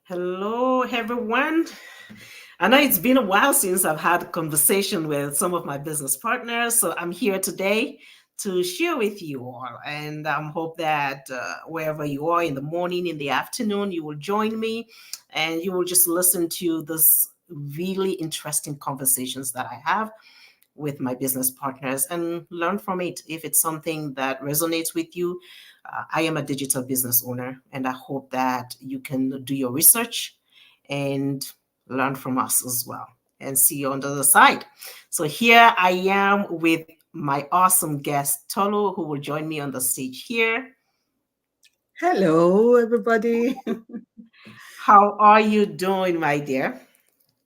Hello, everyone. I know it's been a while since I've had a conversation with some of my business partners, so I'm here today to share with you all. And I hope that wherever you are in the morning, in the afternoon, you will join me and you will just listen to this really interesting conversations that I have with my business partners and learn from it. If it's something that resonates with you, I am a digital business owner, and I hope that you can do your research and learn from us as well and see you on the other side. So here I am with my awesome guest, Tolu, who will join me on the stage here. Hello, everybody. How are you doing, my dear?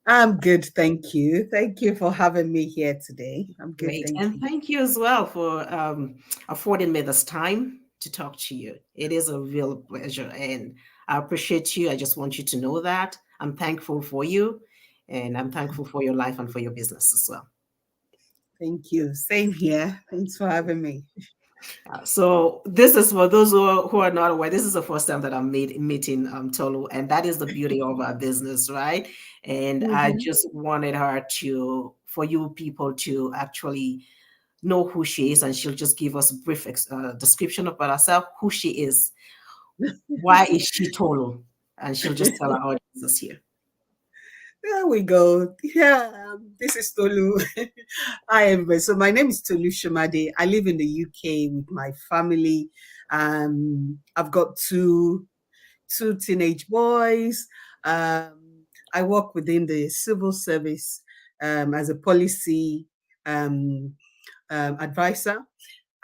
I'm good, thank you. Thank you for having me here today. I'm good, Great. thank And you. thank you as well for affording me this time to talk to you. It is a real pleasure. And I appreciate you. I just want you to know that. I'm thankful for you. And I'm thankful for your life and for your business as well. Thank you. Same here. Thanks for having me. So this is for those who are not aware. This is the first time that I'm meeting Tolu, and that is the beauty of our business, right? And I Mhm. just wanted her to, for you people to actually know who she is, and she'll just give us a brief description about herself, who she is, why is she Tolu, and she'll just tell our audience here. There we go. Yeah, this is Tolu. Hi, everybody. So my name is Tolu Shumade. I live in the UK with my family. I've got two teenage boys. I work within the civil service as a policy um, advisor,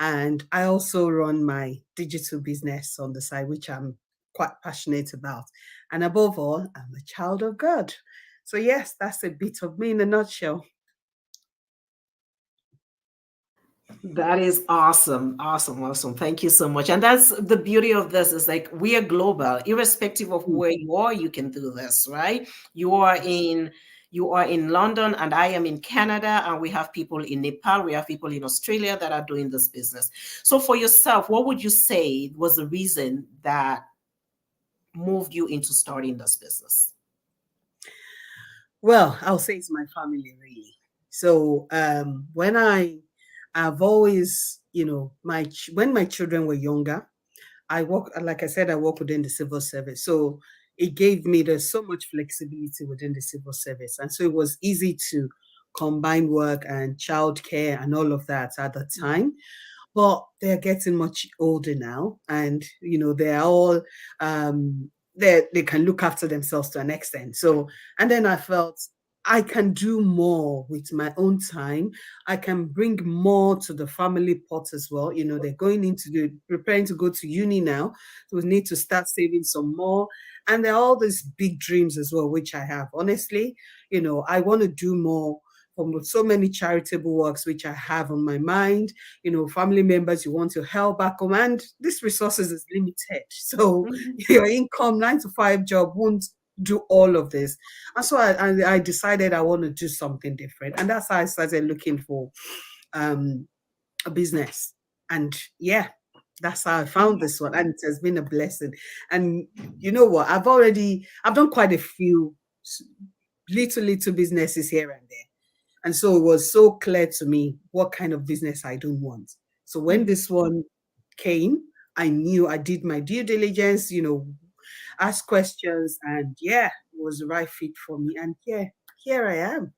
and I also run my digital business on the side, which I'm quite passionate about. And above all, I'm a child of God. So yes, that's a bit of me in a nutshell. That is awesome, awesome, awesome. Thank you so much. And that's the beauty of this is like we are global, irrespective of Mm, where you are, you can do this, right? You are in you are in London and I am in Canada, and we have people in Nepal, we have people in Australia that are doing this business. So for yourself, what would you say was the reason that moved you into starting this business? Well, I'll say it's my family really. So when I've always, when my children were younger, I work, like I said, I work within the civil service. So it gave me, there's so much flexibility within the civil service. And so it was easy to combine work and childcare and all of that at the time. But they're getting much older now, and they're all they can look after themselves to an extent. So, and then I felt I can do more with my own time. I can bring more to the family pot as well. They're going into preparing to go to uni now. So we need to start saving some more. And there are all these big dreams as well, which I have. Honestly, I want to do more from so many charitable works which I have on my mind. Family members you want to help back home, and this resources is limited. So Mhm. your income, 9 to 5 job won't do all of this. And so I decided I want to do something different. And that's how I started looking for um, a business. And yeah, that's how I found this one. And it has been a blessing. And you know what? I've done quite a few little businesses here and there. And so it was so clear to me what kind of business I don't want. So when Mhm. this one came, I knew I did my due diligence, ask questions, and yeah, it was the right fit for me. And yeah, here I am.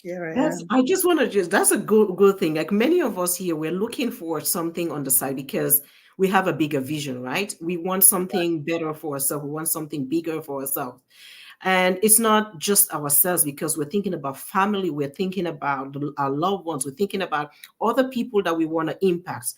Here I That's am. I just want to just that's a good thing. Like many of us here, we're looking for something on the side because we have a bigger vision, right? We want something better for ourselves. We want something bigger for ourselves. And it's not just ourselves because we're thinking about family, we're thinking about our loved ones, we're thinking about other people that we want to impact.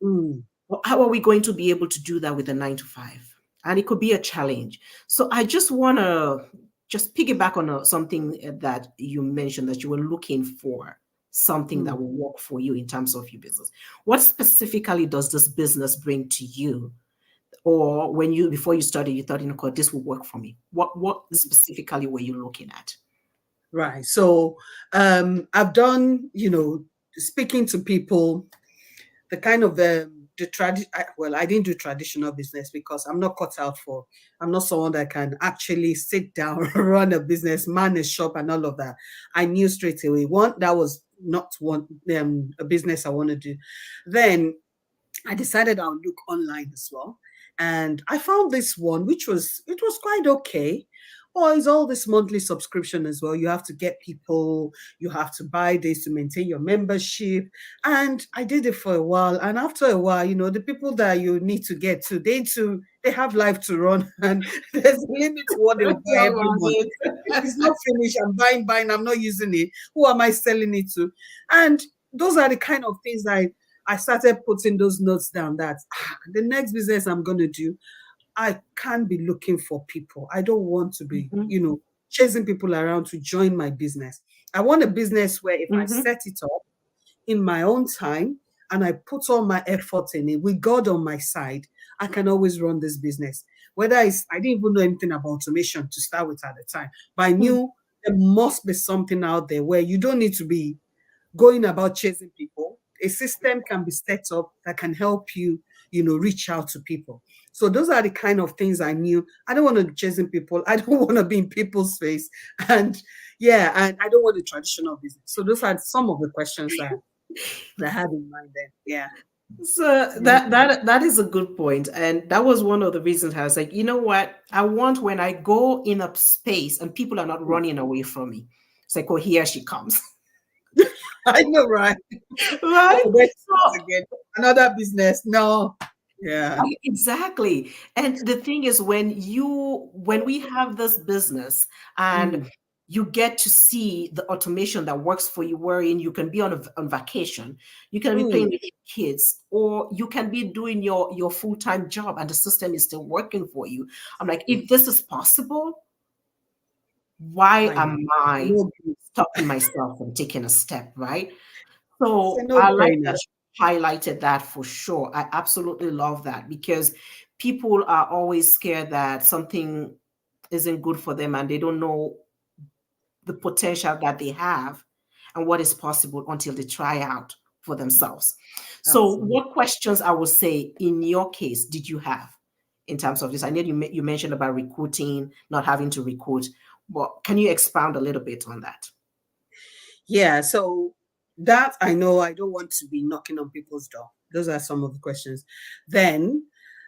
Mm. Well, how are we going to be able to do that with a 9 to 5? And it could be a challenge. So I just want to just piggyback on something that you mentioned that you were looking for something that Mm. will work for you in terms of your business. What specifically does this business bring to you? Or when you before you started, you thought, God, this will work for me. What specifically were you looking at? Right. So I've done, speaking to people, the kind of I didn't do traditional business because I'm not cut out for, I'm not someone that can actually sit down, run a business, man a shop and all of that. I knew straight away, one, that was not one a business I want to do. Then I decided I'll look online as well. And I found this one, which was, it was quite okay. Oh, it's all this monthly subscription as well. You have to get people, you have to buy this to maintain your membership. And I did it for a while. And after a while, the people that you need to get to, they have life to run, and there's a limit to what they'll buy All every month. right. It's not finished. I'm buying, I'm not using it. Who am I selling it to? And those are the kind of things that I started putting those notes down, that the next business I'm going to do, I can't be looking for people. I don't want to be, chasing people around to join my business. I want a business where if I set it up in my own time and I put all my effort in it with God on my side, I can always run this business. Whether I didn't even know anything about automation to start with at the time, but I knew there must be something out there where you don't need to be going about chasing people. A system can be set up that can help you, reach out to people. So those are the kind of things I knew. I don't want to be chasing people. I don't want to be in people's face. And and I don't want a traditional business. So those are some of the questions that I had in mind then. Yeah. So that is a good point, and that was one of the reasons I was like, you know what? I want when I go in a space and people are not running away from me. It's like, oh, here she comes. I know, right? Right? So, again, another business. No. Yeah. Exactly. And the thing is, when we have this business and you get to see the automation that works for you, wherein you can be on vacation, you can be playing with your kids, or you can be doing your full-time job and the system is still working for you. I'm like, if this is possible, why am I stopping myself from taking a step, right? So I like that you highlighted that for sure. I absolutely love that, because people are always scared that something isn't good for them and they don't know the potential that they have and what is possible until they try out for themselves. So what questions, I would say, in your case, did you have in terms of this? I know you mentioned about recruiting, not having to recruit, but can you expound a little bit on that? Yeah, so that I know I don't want to be knocking on people's door. Those are some of the questions. Then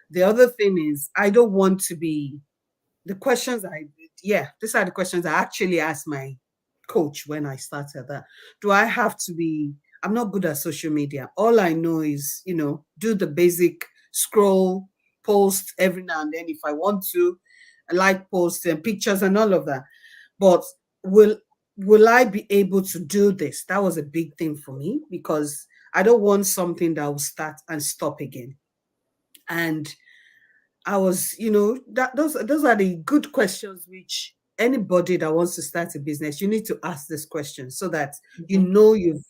the other thing is, I don't want to be the questions these are the questions I actually asked my coach when I started that. Do I have to be, I'm not good at social media. All I know is, do the basic scroll, post every now and then if I want to, like posts and pictures and all of that. But will I be able to do this? That was a big thing for me, because I don't want something that will start and stop again. And I was, those are the good questions which anybody that wants to start a business, you need to ask this question so that you've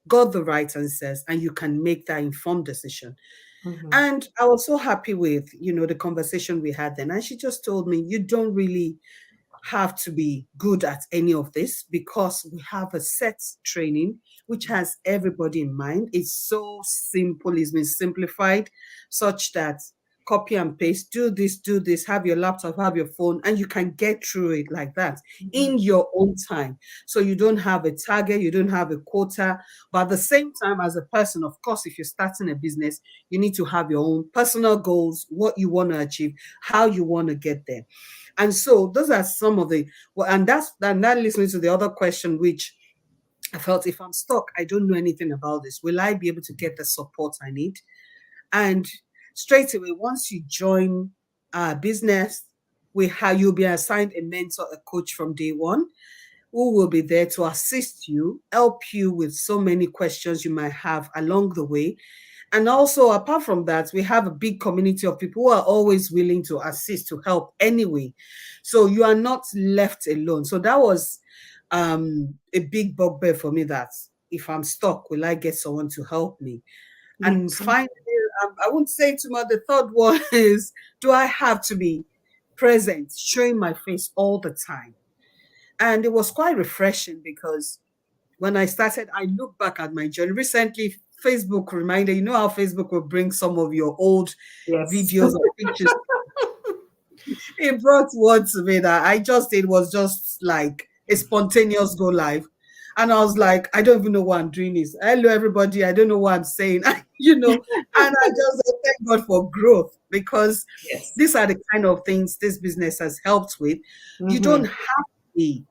got the right answers and you can make that informed decision. And I was so happy with, the conversation we had then. And she just told me, you don't really have to be good at any of this, because we have a set training which has everybody in mind. It's so simple, it's been simplified such that copy and paste, do this, have your laptop, have your phone, and you can get through it like that in your own time. So you don't have a target, you don't have a quota, but at the same time, as a person, of course, if you're starting a business, you need to have your own personal goals, what you want to achieve, how you want to get there. And so those are some of the, and that leads me to the other question, which I felt, if I'm stuck, I don't know anything about this, will I be able to get the support I need? And straight away, once you join our business, you'll be assigned a mentor, a coach from day one, who will be there to assist you, help you with so many questions you might have along the way. And also, apart from that, we have a big community of people who are always willing to assist, to help anyway. So you are not left alone. So that was a big bugbear for me, that if I'm stuck, will I get someone to help me? And finally, I won't say too much. The third one is, do I have to be present, showing my face all the time? And it was quite refreshing, because when I started, I look back at my journey recently, Facebook reminder. You know how Facebook will bring some of your old Yes. videos or pictures. It brought one to me that I just did, was just like a spontaneous go live. And I was like, I don't even know what I'm doing this. Hello, everybody. I don't know what I'm saying, and I just thank God for growth, because Yes. these are the kind of things this business has helped with. You don't Mm-hmm. have to be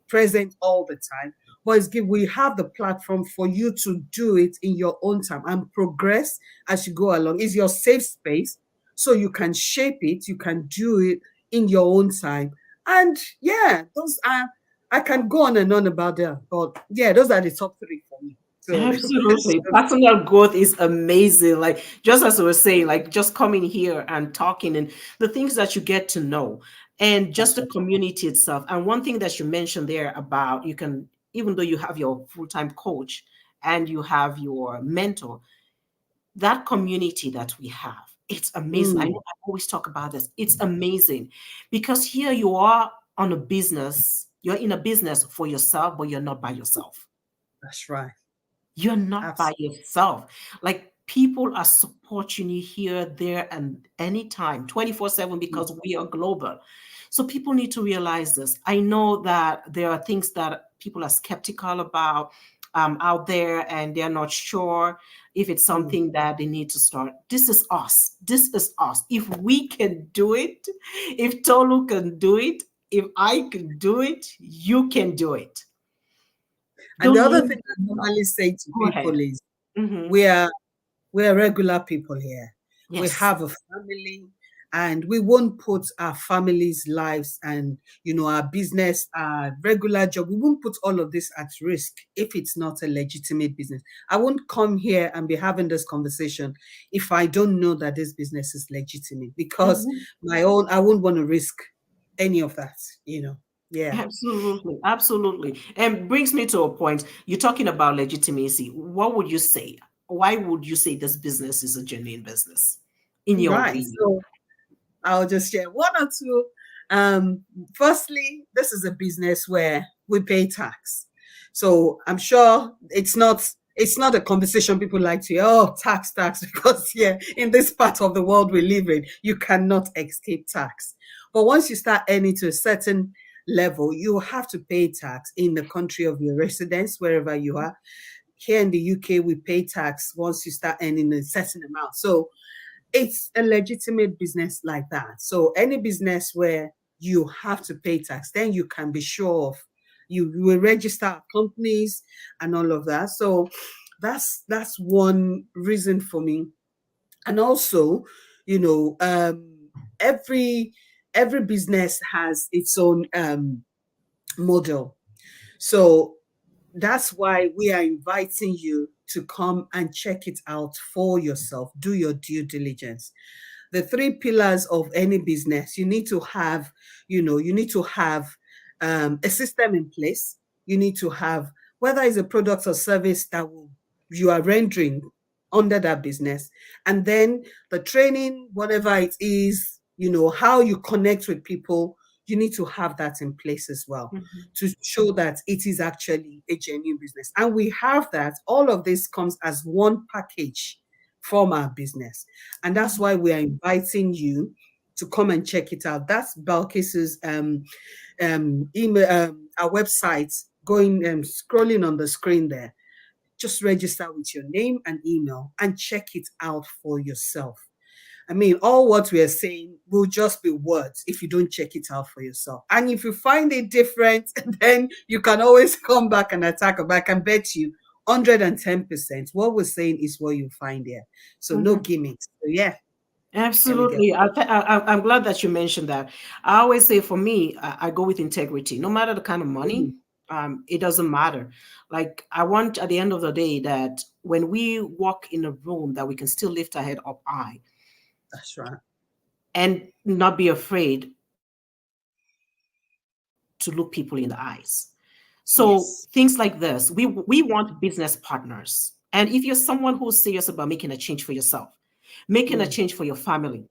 present all the time, but we have the platform for you to do it in your own time and progress as you go along. It's your safe space, so you can shape it, you can do it in your own time. And yeah, those are, I can go on and on about that, but yeah, those are the top three for me. So Absolutely. Personal growth is amazing. Like, just as we were saying, like, just coming here and talking and the things that you get to know, and just that's the right. community itself. And one thing that you mentioned there about, you can, even though you have your full-time coach and you have your mentor, that community that we have, it's amazing. I Mm, know I always talk about this. It's amazing because here you are on a business, you're in a business for yourself, but you're not by yourself. that's right. You're not by Absolutely. yourself. Like, people are supporting you here, there, and anytime, 24/7, because we are global. So people need to realize this. I know that there are things that people are skeptical about out there, and they're not sure if it's Mm. something that they need to start. This is us. This is us. If we can do it, if Tolu can do it, if I can do it, you can do it. And the Don't other limit thing I yourself. normally say to Go people ahead. is, Hmm. we are we're regular people here. We Yes. have a family, and we won't put our family's lives and our business, our regular job. We won't put all of this at risk if it's not a legitimate business. I won't come here and be having this conversation if I don't know that this business is legitimate, because Mhm. I wouldn't want to risk any of that. Yeah. Absolutely, absolutely. And brings me to a point. You're talking about legitimacy. What would you say? Why would you say this business is a genuine business, in your Right. opinion? So I'll just share one or two. Firstly, this is a business where we pay tax. So I'm sure it's not a conversation people like to hear, oh, tax, because yeah, in this part of the world we live in, you cannot escape tax. But once you start earning to a certain level, you have to pay tax in the country of your residence, wherever you are. Here in the UK, we pay tax once you start earning a certain amount. So it's a legitimate business like that. So any business where you have to pay tax, then you can be sure of, you will register companies and all of that. So that's one reason for me. And also, you know, every every business has its own model. So that's why we are inviting you to come and check it out for yourself. Do your due diligence. The three pillars of any business, you need to have a system in place. You need to have, whether it's a product or service you are rendering under that business, and then the training, whatever it is, how you connect with people, you need to have that in place as well, Mhm. to show that it is actually a genuine business. And we have that. All of this comes as one package from our business. And that's Mhm. why we are inviting you to come and check it out. That's Balkis's email, our website, going scrolling on the screen there. Just register with your name and email and check it out for yourself. I mean, all what we are saying will just be words if you don't check it out for yourself. And if you find it different, then you can always come back and attack. But I can bet you 110% what we're saying is what you find there. So no Mhm. gimmicks. So yeah, there we go. Absolutely. I'm glad that you mentioned that. I always say, for me, I go with integrity. No matter the kind of money, Mhm. it doesn't matter. Like, I want, at the end of the day, that when we walk in a room, that we can still lift our head up high That's right. and not be afraid to look people in the eyes. So Yes. things like this, we want business partners. And if you're someone who's serious about making a change for yourself, making a Mm. change for your family,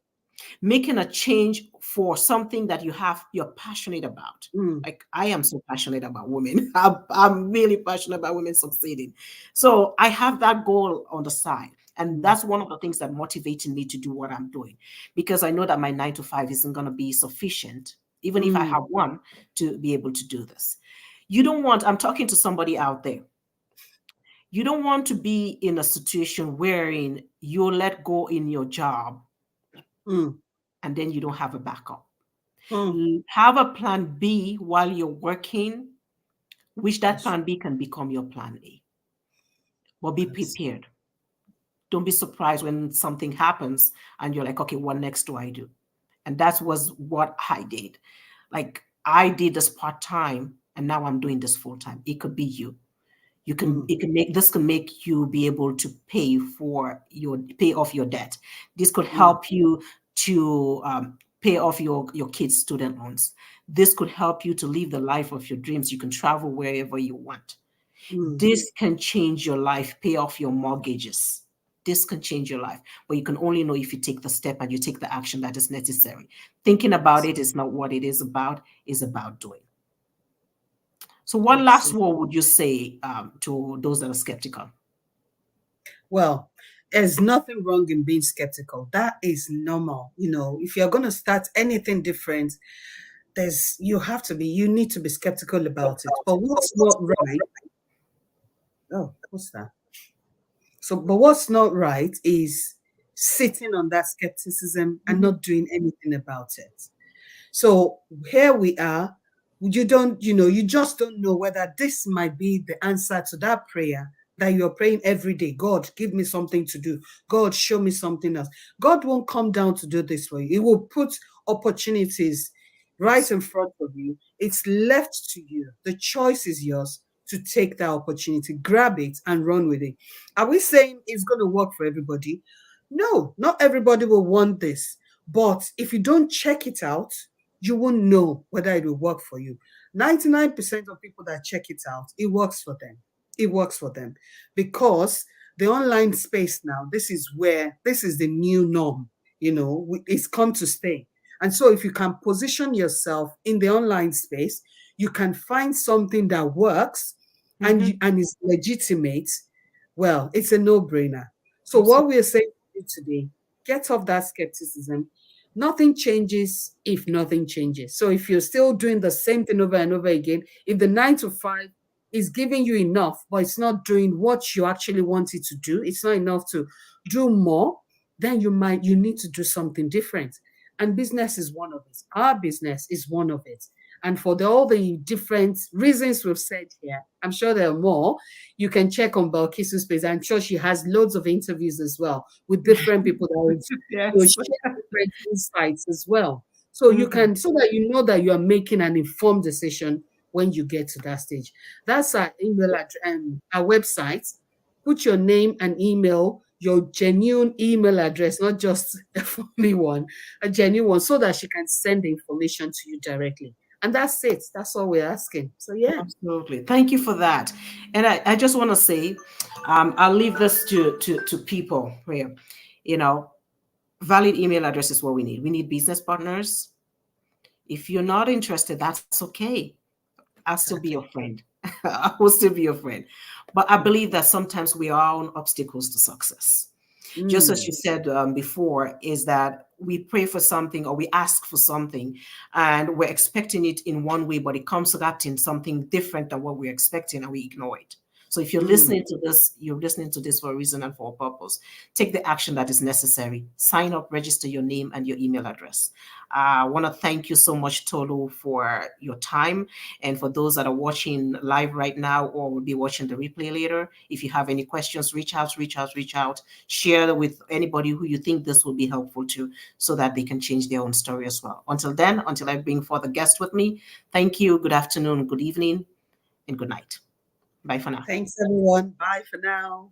making a change for something that you're passionate about. Mm. Like I am so passionate about women. I'm really passionate about women succeeding. So I have that goal on the side. And that's one of the things that motivated me to do what I'm doing, because I know that my 9 to 5 isn't going to be sufficient, even if I have one, to be able to do this. I'm talking to somebody out there. You don't want to be in a situation wherein you're let go in your job and then you don't have a backup. Have a plan B while you're working, which that plan B can become your plan A. But be prepared. Don't be surprised when something happens and you're like, okay, what next do I do? And that was what I did. Like I did this part-time and now I'm doing this full-time. It could be you. This can make you be able to pay off your debt. This could help you to pay off your kids' student loans. This could help you to live the life of your dreams. You can travel wherever you want. This can change your life, pay off your mortgages. This can change your life, but you can only know if you take the step and you take the action that is necessary. Thinking about it is not what it is about. It's about doing. So what last word would you say to those that are skeptical? Well, there's nothing wrong in being skeptical. That is normal. If you're going to start anything different, you need to be skeptical about it. But what's not right? Oh, what's that? But what's not right is sitting on that skepticism and not doing anything about it. So here we are. You just don't know whether this might be the answer to that prayer that you're praying every day. God, give me something to do. God, show me something else. God won't come down to do this for you. He will put opportunities right in front of you. It's left to you. The choice is yours to take that opportunity, grab it and run with it. Are we saying it's going to work for everybody? No, not everybody will want this. But if you don't check it out, you won't know whether it will work for you. 99% of people that check it out, it works for them. It works for them because the online space now, this is the new norm. It's come to stay. And so if you can position yourself in the online space, you can find something that works and is legitimate. Well, it's a no-brainer. So what we're saying today, get off that skepticism. Nothing changes if nothing changes. So if you're still doing the same thing over and over again, if the 9 to 5 is giving you enough, but it's not doing what you actually want it to do, it's not enough to do more, then you need to do something different. And business is one of it. Our business is one of it. And for all the different reasons we've said here, I'm sure there are more. You can check on Balkisu's page. I'm sure she has loads of interviews as well with different people that will share different insights as well. So you can, so that you know that you are making an informed decision when you get to that stage. That's our email address and our website. Put your name and email, your genuine email address, not just a phony one, a genuine one, so that she can send the information to you directly. And that's it. That's all we're asking. So, yeah. Absolutely. Thank you for that. And I just want to say, I'll leave this to people where, valid email address is what we need. We need business partners. If you're not interested, that's okay. I'll still be your friend. I will still be your friend. But I believe that sometimes we are on obstacles to success. Just as you said before, is that we pray for something or we ask for something and we're expecting it in one way, but it comes out in something different than what we're expecting and we ignore it. So if you're listening to this, you're listening to this for a reason and for a purpose. Take the action that is necessary. Sign up, register your name and your email address. I want to thank you so much, Tolu, for your time. And for those that are watching live right now or will be watching the replay later, if you have any questions, reach out. Share with anybody who you think this will be helpful to so that they can change their own story as well. Until then, until I bring forth a guest with me, thank you. Good afternoon, good evening, and good night. Bye for now. Thanks, everyone. Bye for now.